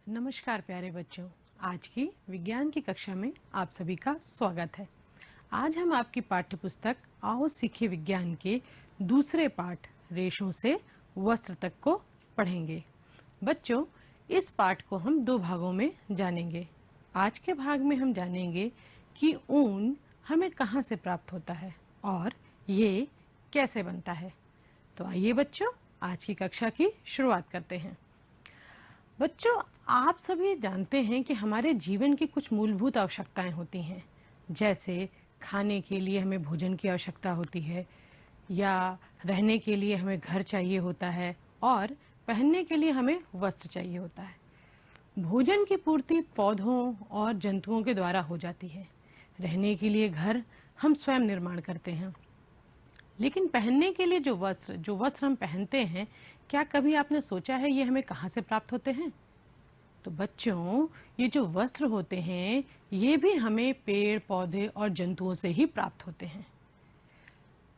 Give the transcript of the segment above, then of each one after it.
नमस्कार प्यारे बच्चों, आज की विज्ञान की कक्षा में आप सभी का स्वागत है। आज हम आपकी पाठ्य पुस्तक आओ सीखे विज्ञान के दूसरे पाठ रेशों से वस्त्र तक को पढ़ेंगे। बच्चों, इस पाठ को हम दो भागों में जानेंगे। आज के भाग में हम जानेंगे कि ऊन हमें कहाँ से प्राप्त होता है और ये कैसे बनता है। तो आइए बच्चों, आज की कक्षा की शुरुआत करते हैं। बच्चों, आप सभी जानते हैं कि हमारे जीवन की कुछ मूलभूत आवश्यकताएं होती हैं, जैसे खाने के लिए हमें भोजन की आवश्यकता होती है, या रहने के लिए हमें घर चाहिए होता है, और पहनने के लिए हमें वस्त्र चाहिए होता है। भोजन की पूर्ति पौधों और जंतुओं के द्वारा हो जाती है। रहने के लिए घर हम स्वयं निर्माण करते हैं। लेकिन पहनने के लिए जो वस्त्र हम पहनते हैं, क्या कभी आपने सोचा है ये हमें कहाँ से प्राप्त होते हैं? तो बच्चों, ये जो वस्त्र होते हैं ये भी हमें पेड़ पौधे और जंतुओं से ही प्राप्त होते हैं।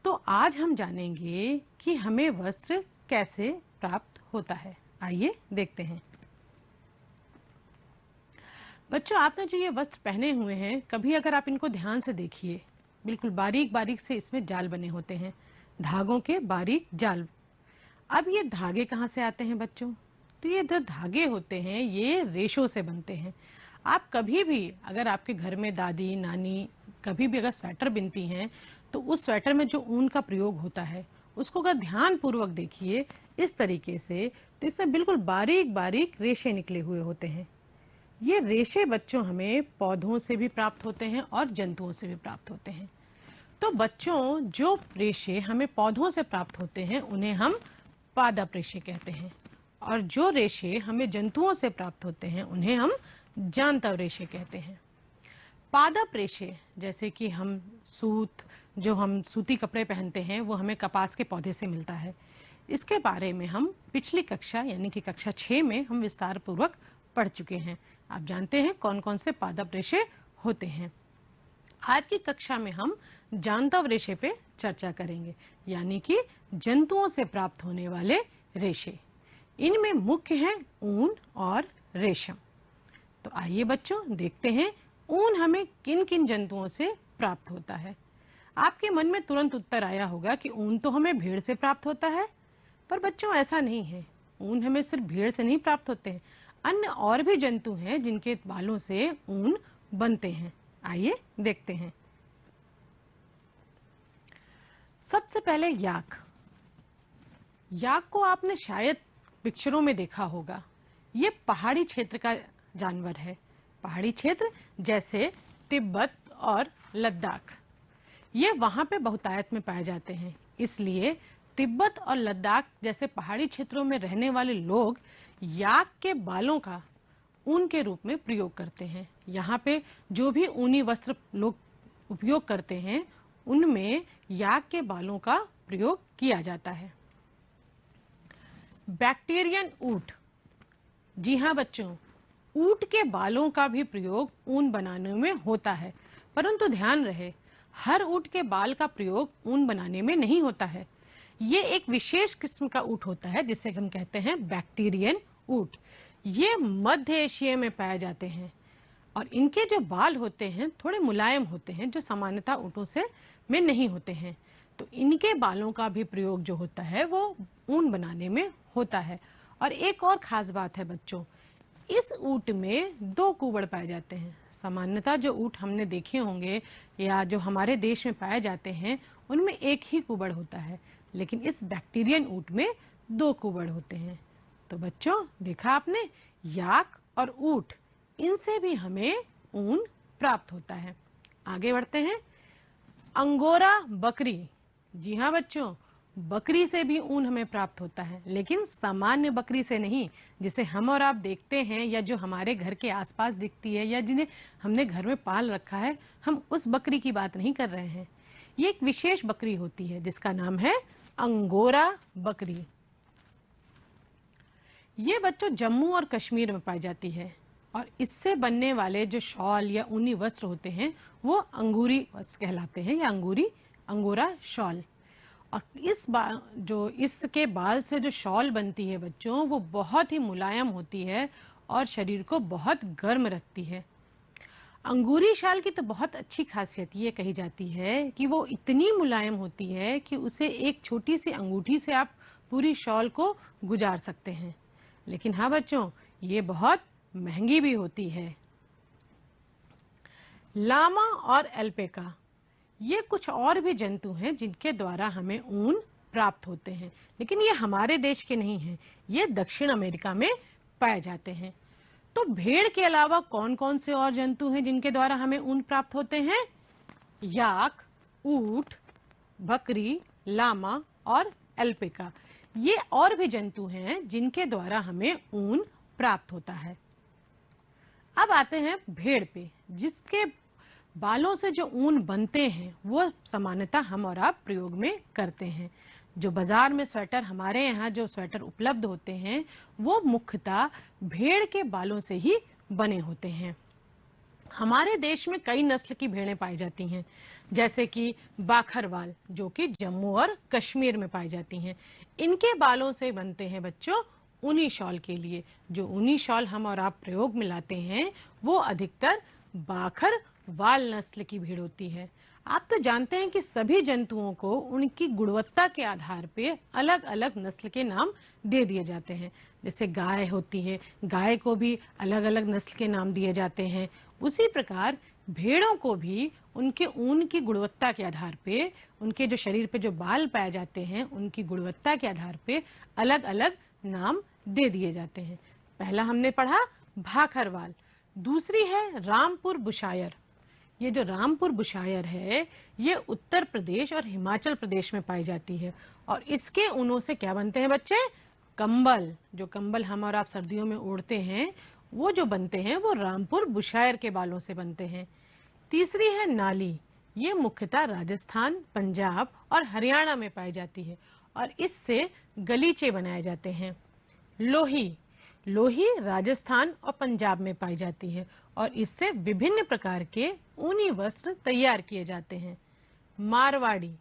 तो आज हम जानेंगे कि हमें वस्त्र कैसे प्राप्त होता है। आइए देखते हैं। बच्चों, आपने जो ये वस्त्र पहने हुए हैं, कभी अगर आप इनको ध्यान से देखिए, बिल्कुल बारीक बारीक से इसमें जाल बने होते हैं, धागों के बारीक जाल। अब ये धागे कहाँ से आते हैं बच्चों? तो ये जो धागे होते हैं ये रेशों से बनते हैं। आप कभी भी अगर आपके घर में दादी नानी कभी भी अगर स्वेटर बिनती हैं, तो उस स्वेटर में जो ऊन का प्रयोग होता है उसको अगर ध्यान पूर्वक देखिए इस तरीके से, तो इससे बिल्कुल बारीक बारीक रेशे निकले हुए होते हैं। ये रेशे बच्चों हमें पौधों से भी प्राप्त होते हैं और जंतुओं से भी प्राप्त होते हैं। तो बच्चों, जो रेशे हमें पौधों से प्राप्त होते हैं उन्हें हम पादप रेशे कहते हैं, और जो रेशे हमें जंतुओं से प्राप्त होते हैं उन्हें हम जांतव रेशे कहते हैं। पादप रेशे जैसे कि जो हम सूती कपड़े पहनते हैं वो हमें कपास के पौधे से मिलता है। इसके बारे में हम पिछली कक्षा यानी कि कक्षा 6 में हम विस्तार पूर्वक पढ़ चुके हैं। आप जानते हैं कौन कौन से पादप रेशे होते हैं। आज की कक्षा में हम जांतव रेशे पे चर्चा करेंगे, यानी कि जंतुओं से प्राप्त होने वाले रेशे। इनमें मुख्य हैं ऊन और रेशम। तो आइए बच्चों देखते हैं ऊन हमें किन किन जंतुओं से प्राप्त होता है। आपके मन में तुरंत उत्तर आया होगा कि ऊन तो हमें भेड़ से प्राप्त होता है, पर बच्चों ऐसा नहीं है। ऊन हमें सिर्फ भेड़ से नहीं प्राप्त होते हैं, अन्य और भी जंतु हैं जिनके बालों से ऊन बनते हैं। आइए देखते हैं। सबसे पहले याक को आपने शायद पिक्चरों में देखा होगा। ये पहाड़ी क्षेत्र का जानवर है। पहाड़ी क्षेत्र जैसे तिब्बत और लद्दाख, ये वहां पे बहुतायत में पाए जाते हैं। इसलिए तिब्बत और लद्दाख जैसे पहाड़ी क्षेत्रों में रहने वाले लोग याक के बालों का ऊन के रूप में प्रयोग करते हैं। यहाँ पे जो भी ऊनी वस्त्र लोग उपयोग करते हैं उनमें याक के बालों का प्रयोग किया जाता है। बैक्टीरियन ऊंट, जी हाँ बच्चों, ऊंट के बालों का भी प्रयोग ऊन बनाने में होता है, परंतु ध्यान रहे हर ऊंट के बाल का प्रयोग ऊन बनाने में नहीं होता है। ये एक विशेष किस्म का ऊंट होता है जिसे हम कहते हैं बैक्टीरियन ऊंट। ये मध्य एशिया में पाए जाते हैं और इनके जो बाल होते हैं थोड़े मुलायम होते हैं, जो सामान्यतः ऊंटों से में नहीं होते हैं। तो इनके बालों का भी प्रयोग जो होता है वो ऊन बनाने में होता है। और एक और खास बात है बच्चों, इस ऊंट में 2 कुबड़ पाए जाते हैं। सामान्यतः जो ऊंट हमने देखे होंगे या जो हमारे देश में पाए जाते हैं उनमें एक ही कुबड़ होता है, लेकिन इस बैक्टीरियन ऊंट में 2 कुबड़ होते हैं। तो बच्चों देखा आपने, याक और ऊंट, इनसे भी हमें ऊन प्राप्त होता है। आगे बढ़ते हैं। अंगोरा बकरी, जी हाँ बच्चों, बकरी से भी ऊन हमें प्राप्त होता है, लेकिन सामान्य बकरी से नहीं, जिसे हम और आप देखते हैं या जो हमारे घर के आसपास दिखती है या जिन्हें हमने घर में पाल रखा है, हम उस बकरी की बात नहीं कर रहे हैं। ये एक विशेष बकरी होती है जिसका नाम है अंगोरा बकरी। ये बच्चों जम्मू और कश्मीर में पाई जाती है और इससे बनने वाले जो शॉल या ऊनी वस्त्र होते हैं वो अंगूरी वस्त्र कहलाते हैं या अंगोरा शॉल। और इसके बाल से जो शॉल बनती है बच्चों वो बहुत ही मुलायम होती है और शरीर को बहुत गर्म रखती है। अंगूरी शाल की तो बहुत अच्छी खासियत ये कही जाती है कि वो इतनी मुलायम होती है कि उसे एक छोटी सी अंगूठी से आप पूरी शॉल को गुजार सकते हैं। लेकिन हाँ बच्चों, ये बहुत महंगी भी होती है। लामा और एल्पेका ये कुछ और भी जंतु हैं जिनके द्वारा हमें ऊन प्राप्त होते हैं, लेकिन ये हमारे देश के नहीं हैं, ये दक्षिण अमेरिका में पाए जाते हैं। तो भेड़ के अलावा कौन कौन से और जंतु हैं जिनके द्वारा हमें ऊन प्राप्त होते हैं? याक, ऊंट, बकरी, लामा और एल्पेका, ये और भी जंतु हैं जिनके द्वारा हमें ऊन प्राप्त होता है। अब आते हैं भेड़ पे, जिसके बालों से जो ऊन बनते हैं वो सामान्यतः हम और आप प्रयोग में करते हैं। जो बाजार में स्वेटर, हमारे यहाँ जो स्वेटर उपलब्ध होते हैं वो मुख्यतः भेड़ के बालों से ही बने होते हैं। हमारे देश में कई नस्ल की भेड़ें पाई जाती हैं, जैसे कि बाखरवाल, जो कि जम्मू और कश्मीर में पाई जाती हैं। इनके बालों से बनते हैं बच्चों ऊनी शॉल के लिए। जो ऊनी शॉल हम और आप प्रयोग में लाते हैं वो अधिकतर बाखरवाल नस्ल की भेड़ होती है। आप तो जानते हैं कि सभी जंतुओं को उनकी गुणवत्ता के आधार पे अलग अलग नस्ल के नाम दे दिए जाते हैं। जैसे गाय होती है, गाय को भी अलग अलग नस्ल के नाम दिए जाते हैं। उसी प्रकार भेड़ों को भी उनके ऊन की गुणवत्ता के आधार पे, उनके जो शरीर पे जो बाल पाए जाते हैं उनकी गुणवत्ता के आधार पे अलग अलग नाम दे दिए जाते हैं। पहला हमने पढ़ा भाखरवाल, दूसरी है रामपुर बुशायर। ये जो रामपुर बुशायर है ये उत्तर प्रदेश और हिमाचल प्रदेश में पाई जाती है, और इसके ऊनों से क्या बनते हैं बच्चे? कंबल। जो कंबल हम और आप सर्दियों में ओढ़ते हैं वो जो बनते हैं वो रामपुर बुशायर के बालों से बनते हैं। तीसरी है नाली, ये मुख्यतः राजस्थान, पंजाब और हरियाणा में पाई जाती है और इससे गलीचे बनाए जाते हैं। लोही, लोही राजस्थान और पंजाब में पाई जाती है और इससे विभिन्न प्रकार के ऊनी वस्त्र तैयार किए जाते हैं। मारवाड़ी,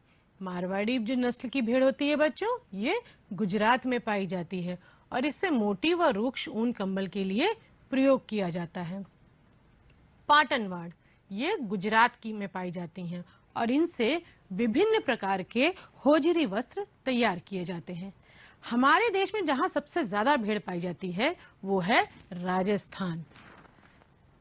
मारवाड़ी जो नस्ल की भेड़ होती है बच्चों, ये गुजरात में पाई जाती है और इससे मोटी व रूक्ष ऊन कंबल के लिए प्रयोग किया जाता है। पाटनवाड़, ये गुजरात की में पाई जाती हैं और इनसे विभिन्न प्रकार के होजरी वस्त्र तैयार किए जाते हैं। हमारे देश में जहां सबसे ज्यादा भेड़ पाई जाती है वो है राजस्थान।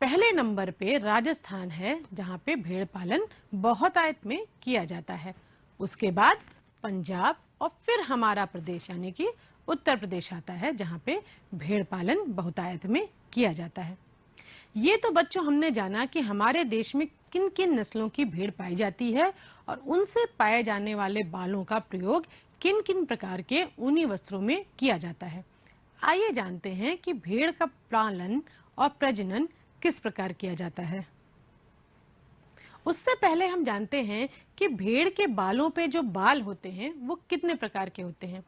पहले नंबर पे राजस्थान है जहां पे भेड़ पालन बहुतायत में किया जाता है। उसके बाद पंजाब और फिर हमारा प्रदेश यानी कि उत्तर प्रदेश आता है जहां पे भेड़ पालन बहुतायत में किया जाता है। ये तो बच्चों हमने जाना कि हमारे देश में किन किन नस्लों की भेड़ पाई जाती है और उनसे पाए जाने वाले बालों का प्रयोग किन किन प्रकार के ऊनी वस्त्रों में किया जाता है। आइए जानते हैं कि भेड़ का पालन और प्रजनन किस प्रकार किया जाता है। उससे पहले हम जानते हैं कि भेड़ के बालों पे जो बाल होते हैं वो कितने प्रकार के होते हैं।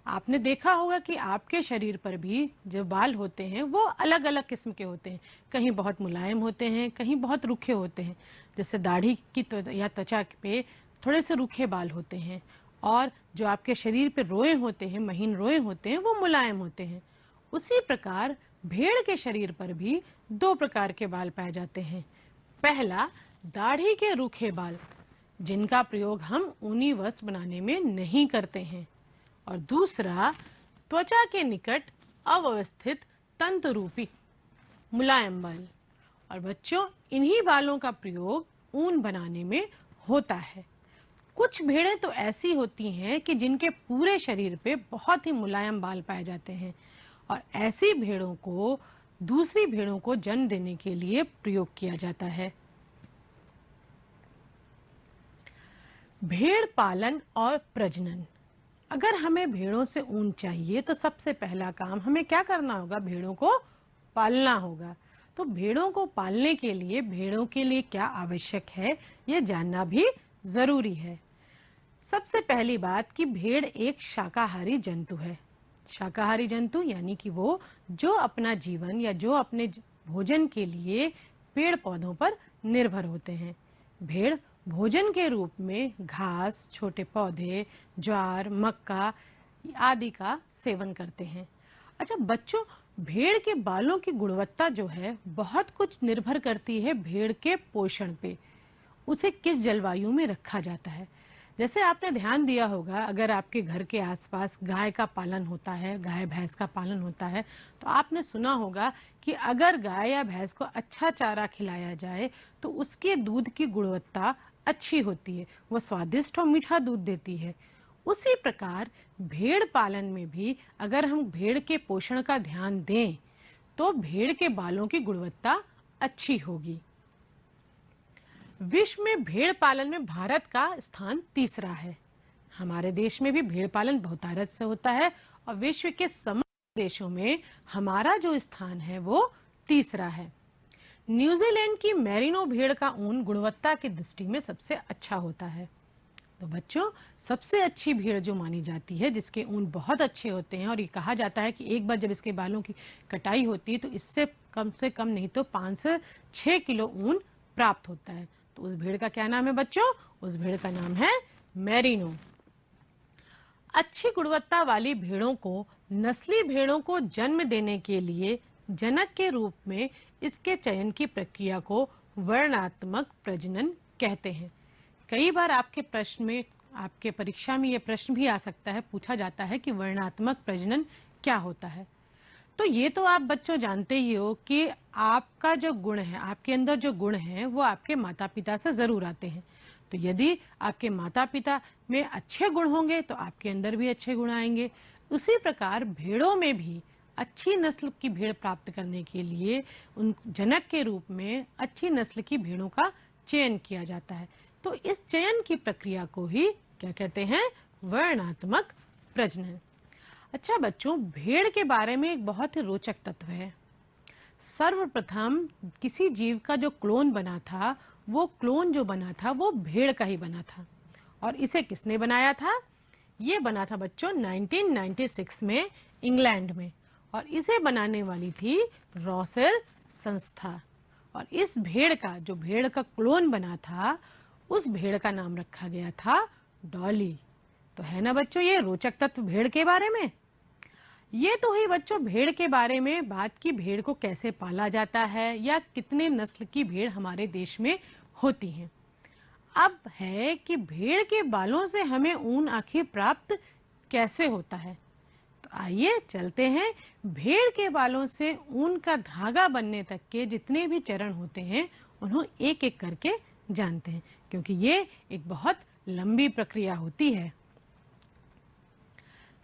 आपने देखा होगा कि आपके शरीर पर भी जो बाल होते हैं वो अलग अलग किस्म के होते हैं। कहीं बहुत मुलायम होते हैं, कहीं बहुत रूखे होते हैं। जैसे दाढ़ी की या त्वचा पे थोड़े से रूखे बाल होते हैं और जो आपके शरीर पे रोए होते हैं, महीन रोए होते हैं, वो मुलायम होते हैं। उसी प्रकार भेड़ के शरीर पर भी दो प्रकार के बाल पाए जाते हैं। पहला, दाढ़ी के रूखे बाल, जिनका प्रयोग हम ऊनी वस्त्र बनाने में नहीं करते हैं, और दूसरा त्वचा के निकट अव्यवस्थित तंतु रूपी मुलायम बाल। और बच्चों इन्हीं बालों का प्रयोग ऊन बनाने में होता है। कुछ भेड़ें तो ऐसी होती हैं कि जिनके पूरे शरीर पे बहुत ही मुलायम बाल पाए जाते हैं और ऐसी भेड़ों को दूसरी भेड़ों को जन्म देने के लिए प्रयोग किया जाता है। भेड़ पालन और प्रजनन। अगर हमें भेड़ों से ऊन चाहिए तो सबसे पहला काम हमें क्या करना होगा? भेड़ों को पालना होगा। तो भेड़ों को पालने के लिए भेड़ों के लिए क्या आवश्यक है ये जानना भी जरूरी है। सबसे पहली बात कि भेड़ एक शाकाहारी जंतु है। शाकाहारी जंतु यानी कि वो जो अपना जीवन या जो अपने भोजन के लिए पेड़ पौधों पर निर्भर होते हैं। भेड़ भोजन के रूप में घास, छोटे पौधे, ज्वार, मक्का आदि का सेवन करते हैं। अच्छा बच्चों, भेड़ के बालों की गुणवत्ता जो है बहुत कुछ निर्भर करती है भेड़ के पोषण पे, उसे किस जलवायु में रखा जाता है। जैसे आपने ध्यान दिया होगा, अगर आपके घर के आसपास गाय का पालन होता है, गाय भैंस का पालन होता है, तो आपने सुना होगा कि अगर गाय या भैंस को अच्छा चारा खिलाया जाए तो उसके दूध की गुणवत्ता अच्छी होती है, वो स्वादिष्ट और मीठा दूध देती है। उसी प्रकार भेड़ पालन में भी अगर हम भेड़ के पोषण का ध्यान दें तो भेड़ के बालों की गुणवत्ता अच्छी होगी। विश्व में भेड़ पालन में भारत का स्थान तीसरा है। हमारे देश में भी भेड़ पालन बहुतायत से होता है और विश्व के समस्त देशों में हमारा जो स्थान है वो तीसरा है। न्यूजीलैंड की मेरिनो भेड़ का ऊन गुणवत्ता की दृष्टि में सबसे अच्छा होता है। तो बच्चों, सबसे अच्छी भेड़ जो मानी जाती है, जिसके ऊन बहुत अच्छे होते हैं, और ये कहा जाता है कि एक बार जब इसके बालों की कटाई होती है तो इससे कम नहीं तो 5 से 6 किलो ऊन प्राप्त होता है। तो उस भेड़ का क्या नाम है बच्चों? उस भेड़ का नाम है मेरिनो। अच्छी गुणवत्ता वाली भेड़ों को नस्ली भेड़ों को जन्म देने के लिए जनक के रूप में इसके चयन की प्रक्रिया को वर्णात्मक प्रजनन कहते हैं। कई बार आपके प्रश्न में, आपके परीक्षा में यह प्रश्न भी आ सकता है, पूछा जाता है कि वर्णात्मक प्रजनन क्या होता है। तो ये तो आप बच्चों जानते ही हो कि आपका जो गुण है, आपके अंदर जो गुण है वो आपके माता पिता से जरूर आते हैं। तो यदि आपके माता पिता में अच्छे गुण होंगे तो आपके अंदर भी अच्छे गुण आएंगे। उसी प्रकार भेड़ों में भी अच्छी नस्ल की भेड़ प्राप्त करने के लिए उन जनक के रूप में अच्छी नस्ल की भेड़ों का चयन किया जाता है। तो इस चयन की प्रक्रिया को ही क्या कहते हैं? वर्णात्मक प्रजनन। अच्छा बच्चों, भेड़ के बारे में एक बहुत ही रोचक तत्व है। सर्वप्रथम किसी जीव का जो क्लोन बना था, वो क्लोन जो बना था वो भेड़ का ही बना था। और इसे किसने बनाया था? ये बना था बच्चों 1996 में इंग्लैंड में, और इसे बनाने वाली थी रॉसेल संस्था। और इस भेड़ का, जो भेड़ का क्लोन बना था, उस भेड़ का नाम रखा गया था डॉली। तो है ना बच्चों ये रोचक तत्व भेड़ के बारे में। ये तो ही बच्चों भेड़ के बारे में बात की, भेड़ को कैसे पाला जाता है या कितने नस्ल की भेड़ हमारे देश में होती हैं। अब है कि भेड़ के बालों से हमें ऊन आखिर प्राप्त कैसे होता है। तो आइए चलते हैं, भेड़ के बालों से ऊन का धागा बनने तक के जितने भी चरण होते हैं उन्हें एक एक करके जानते हैं, क्योंकि ये एक बहुत लंबी प्रक्रिया होती है।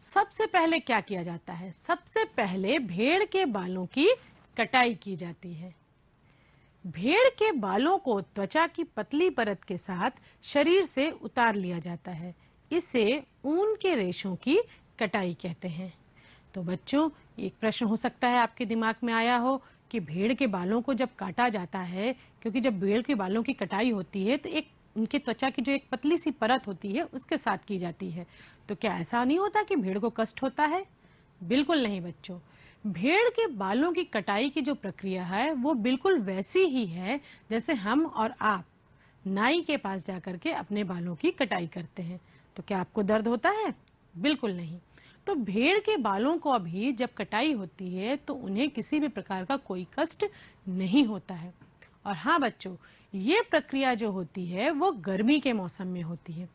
सबसे पहले क्या किया जाता है? सबसे पहले भेड़ के बालों की कटाई की जाती है। भेड़ के बालों को त्वचा की पतली परत के साथ शरीर से उतार लिया जाता है। इसे ऊन के रेशों की कटाई कहते हैं। तो बच्चों, एक प्रश्न हो सकता है आपके दिमाग में आया हो कि भेड़ के बालों को जब काटा जाता है, क्योंकि जब भेड़ के बालों की कटाई होती है तो एक उनके त्वचा की जो एक पतली सी परत होती है उसके साथ की जाती है, तो क्या ऐसा नहीं होता कि भेड़ को कष्ट होता है? बिल्कुल नहीं बच्चों। भेड़ के बालों की कटाई की जो प्रक्रिया है वो बिल्कुल वैसी ही है जैसे हम और आप नाई के पास जाकर के अपने बालों की कटाई करते हैं। तो क्या आपको दर्द होता है? बिल्कुल नहीं। तो भेड़ के बालों को अभी जब कटाई होती है तो उन्हें किसी भी प्रकार का कोई कष्ट नहीं होता है। और हाँ बच्चों, ये प्रक्रिया जो होती है वो गर्मी के मौसम में होती है,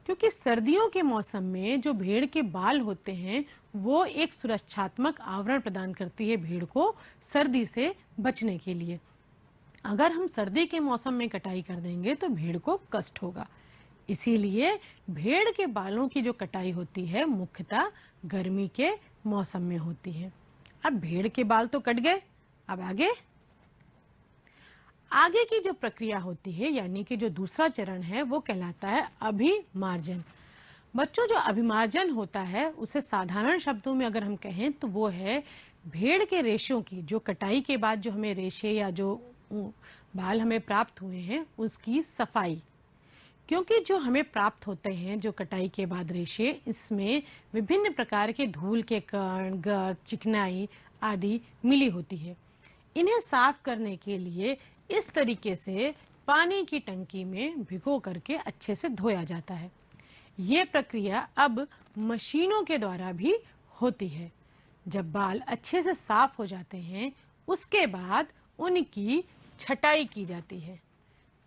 क्योंकि सर्दियों के मौसम में जो भेड़ के बाल होते हैं वो एक सुरक्षात्मक आवरण प्रदान करती है भेड़ को सर्दी से बचने के लिए। अगर हम सर्दी के मौसम में कटाई कर देंगे तो भेड़ को कष्ट होगा। इसीलिए भेड़ के बालों की जो कटाई होती है मुख्यतः गर्मी के मौसम में होती है। अब भेड़ के बाल तो कट गए, अब आगे की जो प्रक्रिया होती है, यानी कि जो दूसरा चरण है, वो कहलाता है अभिमार्जन। बच्चों, जो अभिमार्जन होता है उसे साधारण शब्दों में अगर हम कहें तो वो है भेड़ के रेशों की, जो कटाई के बाद जो हमें रेशे या जो बाल हमें प्राप्त हुए हैं उसकी सफाई। क्योंकि जो हमें प्राप्त होते हैं जो कटाई के बाद रेशे, इसमें विभिन्न प्रकार के धूल के कण, गर्द, चिकनाई आदि मिली होती है। इन्हें साफ करने के लिए इस तरीके से पानी की टंकी में भिगो करके अच्छे से धोया जाता है। ये प्रक्रिया अब मशीनों के द्वारा भी होती है। जब बाल अच्छे से साफ हो जाते हैं उसके बाद उनकी छटाई की जाती है।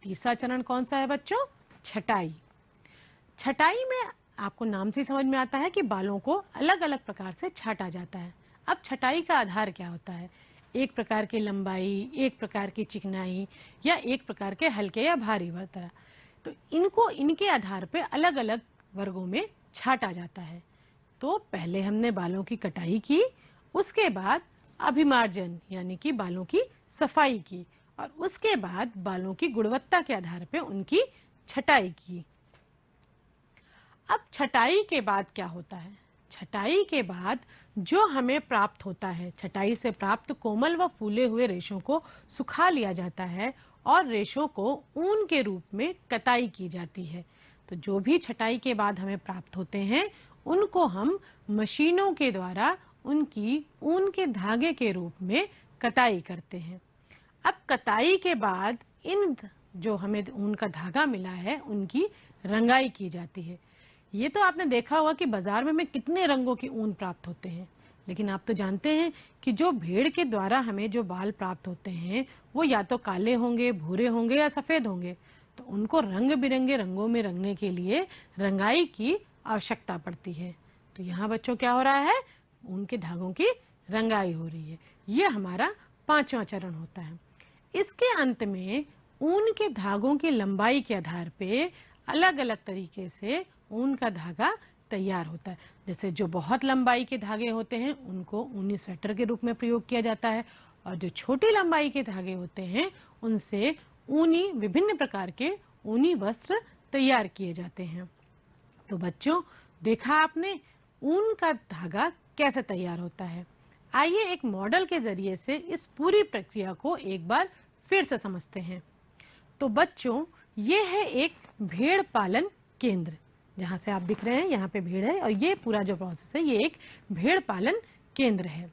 तीसरा चरण कौन सा है बच्चों? छटाई। छटाई में आपको नाम से ही समझ में आता है कि बालों को अलग अलग प्रकार से छाटा जाता है। अब छटाई का आधार क्या होता है? एक प्रकार की लंबाई, एक प्रकार की चिकनाई या एक प्रकार के हल्के या भारी तरह। तो इनको इनके आधार पे अलग अलग वर्गों में छाटा जाता है। तो पहले हमने बालों की कटाई की, उसके बाद अभिमार्जन यानी कि बालों की सफाई की, और उसके बाद बालों की गुणवत्ता के आधार पे उनकी छटाई की। अब छटाई के बाद क्या होता है? छटाई के बाद जो हमें प्राप्त होता है, छटाई से प्राप्त कोमल व फूले हुए रेशों को सुखा लिया जाता है और रेशों को ऊन के रूप में कताई की जाती है। तो जो भी छटाई के बाद हमें प्राप्त होते हैं उनको हम मशीनों के द्वारा उनकी ऊन के धागे के रूप में कताई करते हैं। अब कताई के बाद इन जो हमें ऊन का धागा मिला है उनकी रंगाई की जाती है। ये तो आपने देखा होगा कि बाजार में हमें कितने रंगों के ऊन प्राप्त होते हैं, लेकिन आप तो जानते हैं कि जो भेड़ के द्वारा हमें जो बाल प्राप्त होते हैं वो या तो काले होंगे, भूरे होंगे या सफेद होंगे। तो उनको रंग बिरंगे रंगों में रंगने के लिए रंगाई की आवश्यकता पड़ती है। तो यहाँ बच्चों क्या हो रहा है? ऊन के धागों की रंगाई हो रही है। ये हमारा पांचवा चरण होता है। इसके अंत में ऊन के धागों की लंबाई के आधार पे अलग अलग तरीके से ऊन का धागा तैयार होता है। जैसे जो बहुत लंबाई के धागे होते हैं उनको ऊनी स्वेटर के रूप में प्रयोग किया जाता है, और जो छोटी लंबाई के धागे होते हैं उनसे ऊनी विभिन्न प्रकार के ऊनी वस्त्र तैयार किए जाते हैं। तो बच्चों, देखा आपने ऊन का धागा कैसे तैयार होता है। आइए एक मॉडल के जरिए से इस पूरी प्रक्रिया को एक बार फिर से समझते हैं। तो बच्चों, ये है एक भेड़ पालन केंद्र। जहां से आप दिख रहे हैं यहाँ पे भेड़ है, और ये पूरा जो प्रोसेस है ये एक भेड़ पालन केंद्र है।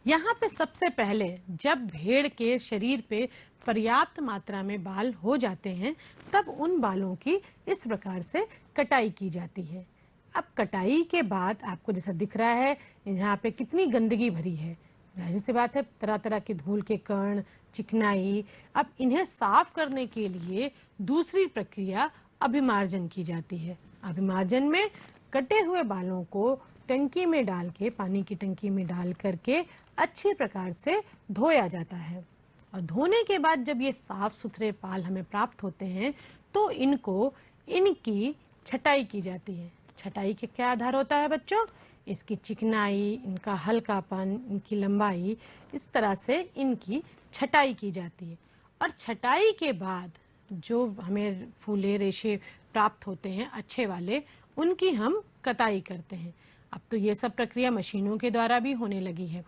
यहाँ पे सबसे पहले जब भेड़ के शरीर पे पर्याप्त मात्रा में बाल हो जाते हैं तब उन बालों की इस प्रकार से कटाई की जाती है। अब कटाई के बाद आपको जैसा दिख रहा है यहाँ पे कितनी गंदगी भरी है। जाहिर सी बात है, तरह तरह के धूल के कण, चिकनाई। अब इन्हें साफ करने के लिए दूसरी प्रक्रिया अभिमार्जन की जाती है। अभिमार्जन में कटे हुए बालों को टंकी में डाल के, पानी की टंकी में डाल करके अच्छे प्रकार से धोया जाता है, और धोने के बाद जब ये साफ सुथरे बाल हमें प्राप्त होते हैं तो इनकी छटाई की जाती है। छटाई के क्या आधार होता है बच्चों? इसकी चिकनाई, इनका हल्कापन, इनकी लंबाई, इस तरह से इनकी छटाई की जाती है। और छटाई के बाद जो हमें फूले रेशे प्राप्त होते हैं अच्छे वाले, उनकी हम कताई करते हैं। अब तो ये सब प्रक्रिया मशीनों के द्वारा भी होने लगी है।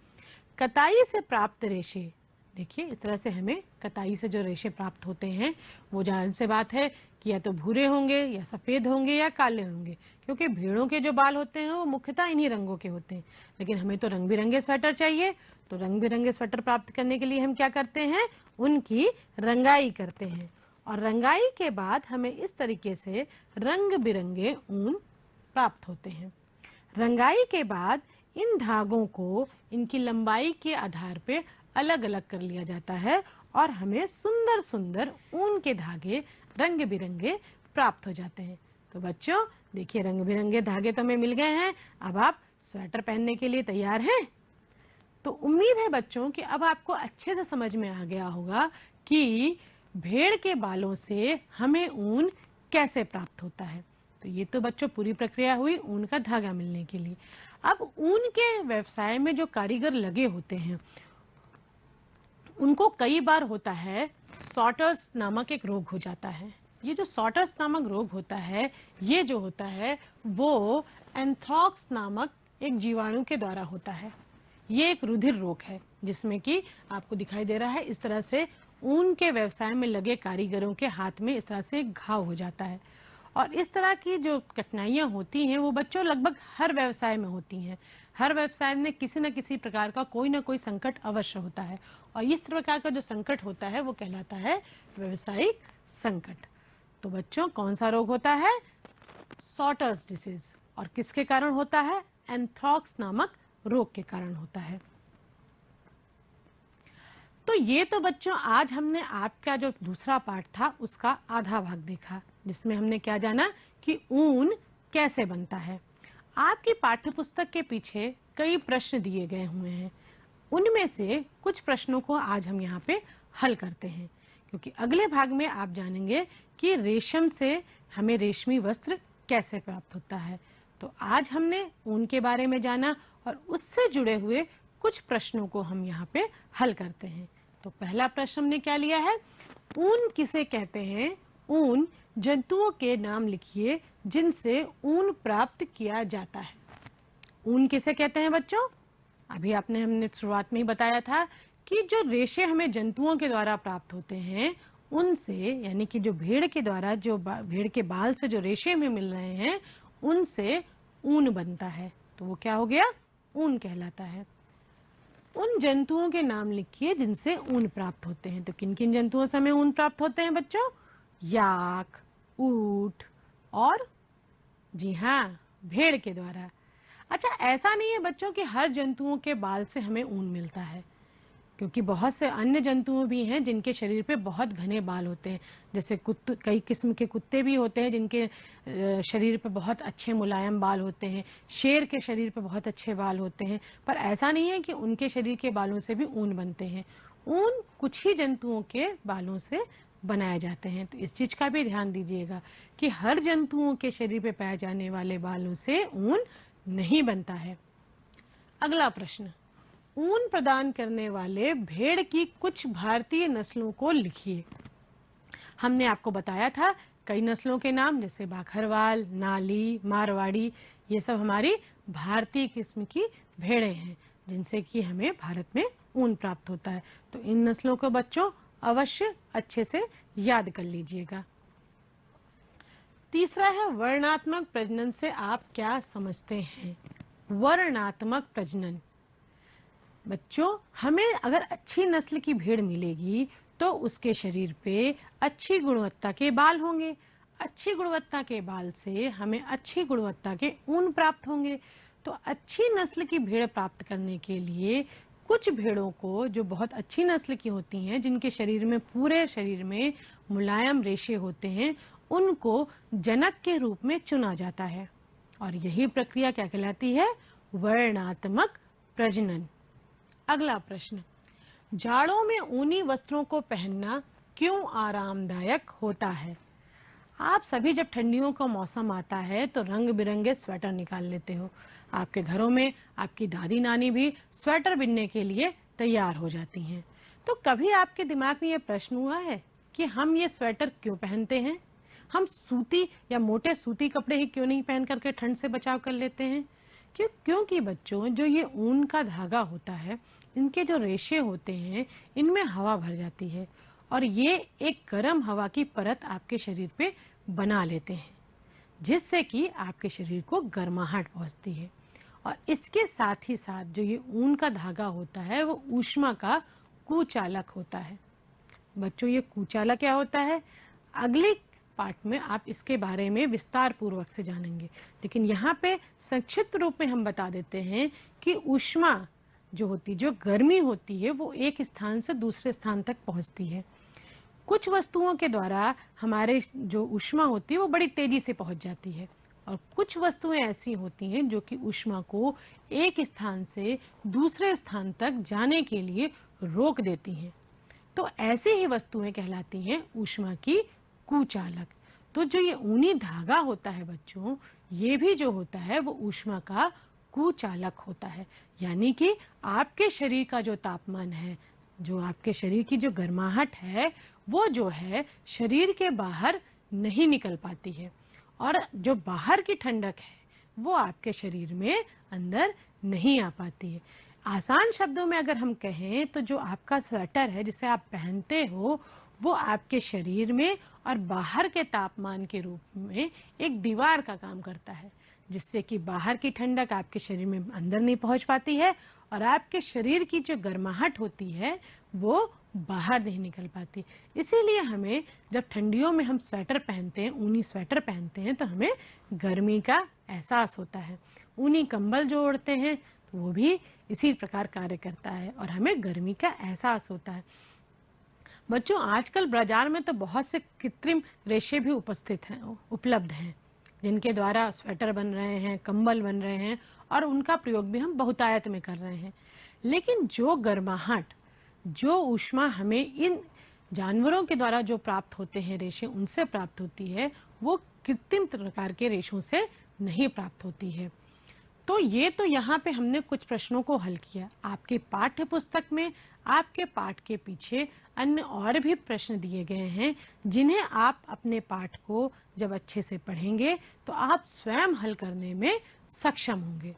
कताई से प्राप्त रेशे, देखिए इस तरह से हमें कताई से जो रेशे प्राप्त होते हैं वो जाहिर सी बात है कि या तो भूरे होंगे या सफेद होंगे या काले होंगे, क्योंकि भेड़ों के जो बाल होते हैं वो मुख्यतः इन्हीं रंगों के होते हैं। लेकिन हमें तो रंग बिरंगे स्वेटर चाहिए, तो रंग बिरंगे स्वेटर प्राप्त करने के लिए हम क्या करते हैं? उनकी रंगाई करते हैं, और रंगाई के बाद हमें इस तरीके से रंग बिरंगे ऊन प्राप्त होते हैं। रंगाई के बाद इन धागों को इनकी लंबाई के आधार पे अलग अलग कर लिया जाता है, और हमें सुंदर सुंदर ऊन के धागे रंग बिरंगे प्राप्त हो जाते हैं। तो बच्चों देखिए, रंग बिरंगे धागे तो हमें मिल गए हैं। अब आप स्वेटर पहनने के लिए तैयार हैं? तो उम्मीद है बच्चों कि अब आपको अच्छे से समझ में आ गया होगा कि भेड़ के बालों से हमें ऊन कैसे प्राप्त होता है। तो ये तो बच्चों पूरी प्रक्रिया हुई ऊन का धागा मिलने के लिए। अब ऊन के व्यवसाय में जो कारीगर लगे होते हैं उनको कई बार होता है सॉटर्स नामक एक रोग हो जाता है। ये जो सॉटर्स नामक रोग होता है, ये जो होता है वो एंथ्रॉक्स नामक एक जीवाणु के द्वारा होता है। ये एक रुधिर रोग है जिसमें कि आपको दिखाई दे रहा है इस तरह से ऊन के व्यवसाय में लगे कारीगरों के हाथ में इस तरह से एक घाव हो जाता है। और इस तरह की जो कठिनाइयां होती हैं वो बच्चों लगभग हर व्यवसाय में होती हैं। हर व्यवसाय में किसी न किसी प्रकार का कोई ना कोई संकट अवश्य होता है, और इस प्रकार का जो संकट होता है वो कहलाता है व्यवसायिक संकट। तो बच्चों कौन सा रोग होता है? सॉटर्स डिसीज। और किसके कारण होता है? एंथ्रॉक्स नामक रोग के कारण होता है। तो ये तो बच्चों आज हमने आपका जो दूसरा पाठ था उसका आधा भाग देखा, जिसमें हमने क्या जाना कि ऊन कैसे बनता है। आपकी पाठ्य पुस्तक के पीछे कई प्रश्न दिए गए हुए हैं, उनमें से कुछ प्रश्नों को आज हम यहाँ पे हल करते हैं, क्योंकि अगले भाग में आप जानेंगे कि रेशम से हमें रेशमी वस्त्र कैसे प्राप्त होता है। तो आज हमने ऊन के बारे में जाना और उससे जुड़े हुए कुछ प्रश्नों को हम यहाँ पे हल करते हैं। तो पहला प्रश्न हमने क्या लिया है, ऊन किसे कहते हैं? ऊन जंतुओं के नाम लिखिए जिनसे ऊन प्राप्त किया जाता है। ऊन किसे कहते हैं बच्चों? अभी हमने शुरुआत में ही बताया था कि जो रेशे हमें जंतुओं के द्वारा प्राप्त होते हैं उनसे, यानी कि जो भेड़ के द्वारा जो भेड़ के बाल से जो रेशे हमें मिल रहे हैं उनसे ऊन बनता है, तो वो क्या हो गया? ऊन कहलाता है। उन जंतुओं के नाम लिखिए जिनसे ऊन प्राप्त होते हैं। तो किन किन जंतुओं से हमें ऊन प्राप्त होते हैं बच्चों? याक, ऊंट और जी हाँ, भेड़ के द्वारा। अच्छा, ऐसा नहीं है बच्चों कि हर जंतुओं के बाल से हमें ऊन मिलता है, क्योंकि बहुत से अन्य जंतुओं भी हैं जिनके शरीर पे बहुत घने बाल होते हैं। जैसे कई किस्म के कुत्ते भी होते हैं जिनके शरीर पे बहुत अच्छे मुलायम बाल होते हैं। शेर के शरीर पे बहुत अच्छे बाल होते हैं, पर ऐसा नहीं है कि उनके शरीर के बालों से भी ऊन बनते हैं। ऊन कुछ ही जंतुओं के बालों से बनाए जाते हैं। तो इस चीज का भी ध्यान दीजिएगा कि हर जंतुओं के शरीर पे पाए जाने वाले बालों से ऊन नहीं बनता है। अगला प्रश्न, ऊन प्रदान करने वाले भेड़ की कुछ भारतीय नस्लों को लिखिए। हमने आपको बताया था कई नस्लों के नाम, जैसे बाखरवाल, नाली, मारवाड़ी, ये सब हमारी भारतीय किस्म की भेड़ें हैं जिनसे कि हमें भारत में ऊन प्राप्त होता है। तो इन नस्लों को बच्चों अवश्य अच्छे से याद कर लीजिएगा। तीसरा है वर्णात्मक प्रजनन से आप क्या समझते हैं? वर्णात्मक प्रजनन, बच्चों हमें अगर अच्छी नस्ल की भेड़ मिलेगी तो उसके शरीर पे अच्छी गुणवत्ता के बाल होंगे। अच्छी गुणवत्ता के बाल से हमें अच्छी गुणवत्ता के ऊन प्राप्त होंगे। तो अच्छी नस्ल की भेड़ प्राप्त करने के लिए कुछ भेड़ों को, जो बहुत अच्छी नस्ल की होती हैं, जिनके शरीर में पूरे शरीर में मुलायम रेशे होते हैं, उनको जनक के रूप में चुना जाता है और यही प्रक्रिया क्या कहलाती है? वर्णात्मक प्रजनन। अगला प्रश्न, जाड़ों में ऊनी वस्त्रों को पहनना क्यों आरामदायक होता है? आप सभी जब ठंडियों का मौसम आता है तो रंग बिरंगे स्वेटर निकाल लेते हो। आपके घरों में आपकी दादी नानी भी स्वेटर बिनने के लिए तैयार हो जाती हैं। तो कभी आपके दिमाग में ये प्रश्न हुआ है कि हम ये स्वेटर क्यों पहनते हैं? हम सूती या मोटे सूती कपड़े ही क्यों नहीं पहन करके ठंड से बचाव कर लेते हैं? क्योंकि बच्चों जो ये ऊन का धागा होता है, इनके जो रेशे होते हैं, इनमें हवा भर जाती है और ये एक गर्म हवा की परत आपके शरीर पे बना लेते हैं, जिससे कि आपके शरीर को गर्माहट पहुंचती है। और इसके साथ ही साथ जो ये ऊन का धागा होता है वो ऊष्मा का कुचालक होता है। बच्चों ये कुचालक क्या होता है? अगले पार्ट में आप इसके बारे में विस्तार पूर्वक से जानेंगे, लेकिन यहाँ पे संक्षिप्त रूप में हम बता देते हैं कि ऊष्मा जो होती, जो गर्मी होती है, वो एक स्थान से दूसरे स्थान तक पहुंचती है। कुछ वस्तुओं के द्वारा हमारे जो ऊष्मा होती है वो बड़ी तेजी से पहुंच जाती है और कुछ वस्तुएं ऐसी होती हैं जो कि ऊष्मा को एक स्थान से दूसरे स्थान तक जाने के लिए रोक देती हैं। तो ऐसी ही वस्तुएं कहलाती हैं ऊष्मा की कुचालक। तो जो ये ऊनी धागा होता है बच्चों, ये भी जो होता है वो ऊष्मा का कुचालक होता है। यानी कि आपके शरीर का जो तापमान है, जो आपके शरीर की जो गर्माहट है, वो जो है शरीर के बाहर नहीं निकल पाती है और जो बाहर की ठंडक है वो आपके शरीर में अंदर नहीं आ पाती है। आसान शब्दों में अगर हम कहें तो जो आपका स्वेटर है जिसे आप पहनते हो, वो आपके शरीर में और बाहर के तापमान के रूप में एक दीवार का काम करता है, जिससे कि बाहर की ठंडक आपके शरीर में अंदर नहीं पहुंच पाती है और आपके शरीर की जो गर्माहट होती है वो बाहर नहीं निकल पाती। इसीलिए हमें जब ठंडियों में हम स्वेटर पहनते हैं, ऊनी स्वेटर पहनते हैं, तो हमें गर्मी का एहसास होता है। ऊनी कंबल जो ओढ़ते हैं वो भी इसी प्रकार कार्य करता है और हमें गर्मी का एहसास होता है। बच्चों, आजकल बाजार में तो बहुत से कृत्रिम रेशे भी उपलब्ध हैं, जिनके द्वारा स्वेटर बन रहे हैं, कंबल बन रहे हैं और उनका प्रयोग भी हम बहुतायत में कर रहे हैं। लेकिन जो गर्माहट, जो ऊष्मा हमें इन जानवरों के द्वारा जो प्राप्त होते हैं रेशे, उनसे प्राप्त होती है, वो कृत्रिम प्रकार के रेशों से नहीं प्राप्त होती है। तो ये तो यहाँ पे हमने कुछ प्रश्नों को हल किया। आपके पाठ्य पुस्तक में आपके पाठ के पीछे अन्य और भी प्रश्न दिए गए हैं, जिन्हें आप अपने पाठ को जब अच्छे से पढ़ेंगे तो आप स्वयं हल करने में सक्षम होंगे।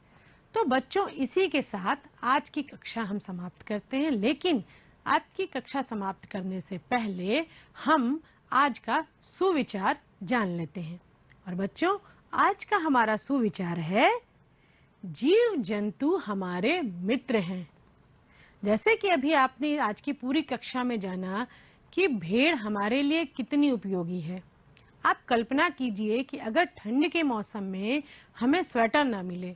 तो बच्चों, इसी के साथ आज की कक्षा हम समाप्त करते हैं, लेकिन आज की कक्षा समाप्त करने से पहले हम आज का सुविचार जान लेते हैं। और बच्चों, आज का हमारा सुविचार है, जीव जंतु हमारे मित्र हैं। जैसे कि अभी आपने आज की पूरी कक्षा में जाना कि भेड़ हमारे लिए कितनी उपयोगी है। आप कल्पना कीजिए कि अगर ठंड के मौसम में हमें स्वेटर ना मिले,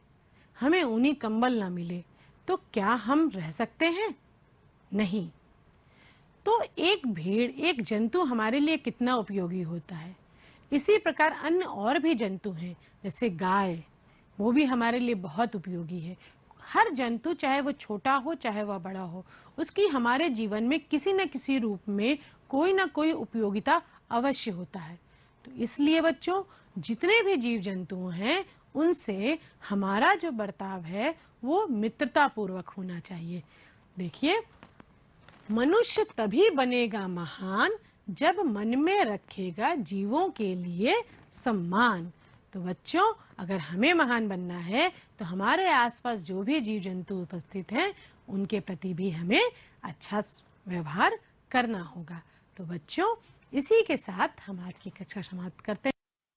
हमें ऊनी कंबल ना मिले, तो क्या हम रह सकते हैं? नहीं। तो एक भेड़, एक जंतु हमारे लिए कितना उपयोगी होता है। इसी प्रकार अन्य और भी जंतु हैं, जैसे गाय, वो भी हमारे लिए बहुत उपयोगी है। हर जंतु, चाहे वो छोटा हो चाहे वह बड़ा हो, उसकी हमारे जीवन में किसी न किसी रूप में कोई ना कोई उपयोगिता अवश्य होता है। तो इसलिए बच्चों, जितने भी जीव जंतु हैं, उनसे हमारा जो बर्ताव है वो मित्रता पूर्वक होना चाहिए। देखिए, मनुष्य तभी बनेगा महान जब मन में रखेगा जीवों के लिए सम्मान। तो बच्चों, अगर हमें महान बनना है तो हमारे आसपास जो भी जीव जंतु उपस्थित हैं, उनके प्रति भी हमें अच्छा व्यवहार करना होगा। तो बच्चों, इसी के साथ हम आज की कक्षा समाप्त करते हैं।